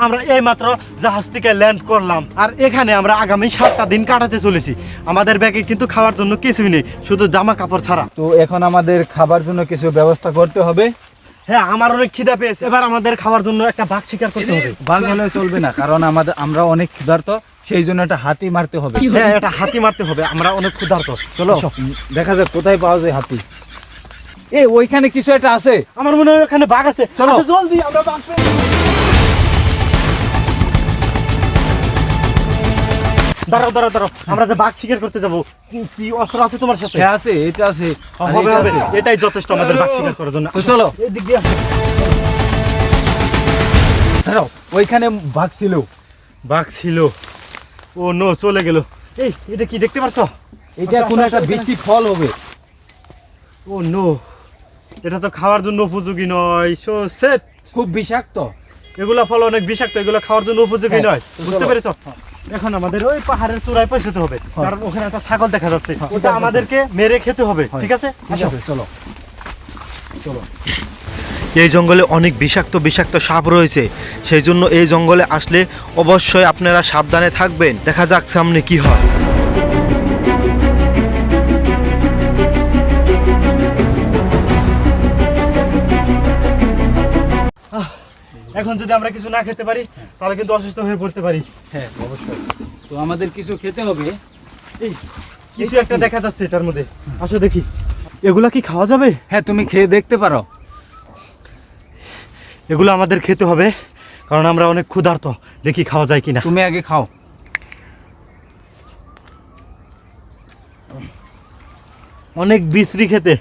আমরা এইমাত্র জাহাজ থেকে ল্যান্ড করলাম, আর এখানে আমরা আগামী 7টা দিন কাটাতে চলেছি। আমাদের ব্যাগে কিন্তু খাওয়ার জন্য কিছুই নেই, শুধু জামা কাপড় ছাড়া। তো এখন আমাদের খাবার জন্য কিছু ব্যবস্থা করতে হবে। হ্যাঁ, আমার অনেক খিদা পেয়েছে, এবার আমাদের খাওয়ার জন্য একটা বাঘ শিকার করতে হবে। বাঘ হলে চলবে না, কারণ আমরা অনেক ক্ষুধার্ত, সেই জন্য একটা হাতি মারতে হবে। হ্যাঁ, এটা হাতি মারতে হবে, আমরা অনেক ক্ষুধার্ত। চলো দেখা যাক কোথায় পাওয়া যায় হাতি। ওইখানে কিছু একটা আছে, আমার মনে হয় ওখানে বাঘ আছে। চলো জলদি, আমরা বাঘ পেয়ে দাঁড়াও দাঁড়াও দাঁড়াও, আমরা যে বাঘ শিকার করতে যাবো, কি অস্ত্র আছে তোমার সাথে? হ্যাঁ আছে, এটা আছে। হবে হবে, এটাই যথেষ্ট আমাদের বাঘ শিকার করার জন্য। তো চলো এই দিক দিয়ে দাঁড়াও, ওইখানে বাঘ ছিল। বাঘ ছিল? ও নো, চলে গেল। এটা কি দেখতে পারছো? এটা কোনো একটা বেশি ফল হবে। ও নো, এটা তো খাওয়ার জন্য উপযোগী নয়। সো সেট, খুব বিষাক্ত। এগুলা ফল অনেক বিষাক্ত, এগুলা খাওয়ার জন্য উপযোগী নয়। বুঝতে পেরেছো? এখন আমাদের ওই পাহাড়ের চূড়ায় পৌঁছতে হবে, কারণ ওখানে একটা ছাগল দেখা যাচ্ছে, ওটা আমাদেরকে মেরে খেতে হবে। ঠিক আছে, চলো চলো। এই জঙ্গলে অনেক বিষাক্ত বিষাক্ত সাপ রয়েছে, সেই জন্য এই জঙ্গলে আসলে অবশ্যই আপনারা সাবধানে থাকবেন। দেখা যাক সামনে কি হয়। এখন যদি আমরা কিছু না খেতে পারি তাহলে কিন্তু অসুস্থ হয়ে পড়তে পারি। হ্যাঁ অবশ্যই, তো আমাদের কিছু খেতে হবে। কিছু একটা দেখা যাচ্ছে এটার মধ্যে, আসো দেখি। এগুলা কি খাওয়া যাবে? হ্যাঁ তুমি খেয়ে দেখতে পারো। এগুলো আমাদের খেতে হবে, কারণ আমরা অনেক ক্ষুধার্ত। দেখি খাওয়া যায় কিনা। তুমি আগে খাও। অনেক বিশ্রী খেতে,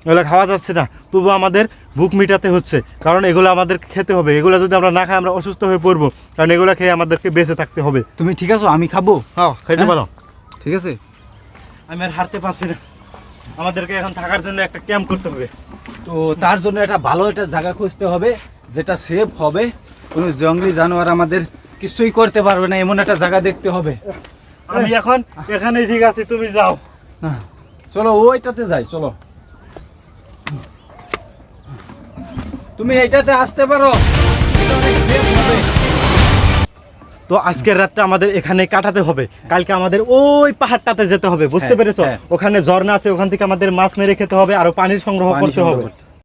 এগুলো খাওয়া যাচ্ছে না, তবু আমাদের ভুখ মিটাতে হচ্ছে, কারণ এগুলো আমাদের খেতে হবে। এগুলো যদি আমরা না খাই আমরা অসুস্থ হয়ে পড়বো, কারণ এগুলো খেয়ে আমাদেরকে বেঁচে থাকতে হবে। তুমি ঠিক আছো? আমি খাবো। হ্যাঁ, খাইতে পারো। ঠিক আছে, আমি আর হারতে পারছি না, আমাদেরকে এখন থাকার জন্য একটা ক্যাম্প করতে হবে। তো তার জন্য একটা ভালো একটা জায়গা খুঁজতে হবে, যেটা সেফ হবে, কোনো জঙ্গলি জানোয়ার আমাদের কিছুই করতে পারবে না, এমন একটা জায়গা দেখতে হবে। আমি এখন এখানেই ঠিক আছি, তুমি যাও। চলো ওইটাতে যাই, চলো। তুমি এইটাতে আসতে পারো, এটা অনেক safe হবে। তো আজকের রাতটা আমাদের এখানে কাটাতে হবে, কালকে আমাদের ওই পাহাড়টাতে যেতে হবে। বুঝতে হ্যাঁ, পেরেছো? হ্যাঁ। ওখানে ঝর্ণা আছে, ওখান থেকে আমাদের মাছ মেরে খেতে হবে, আর পানির সংগ্রহ করতে হবে।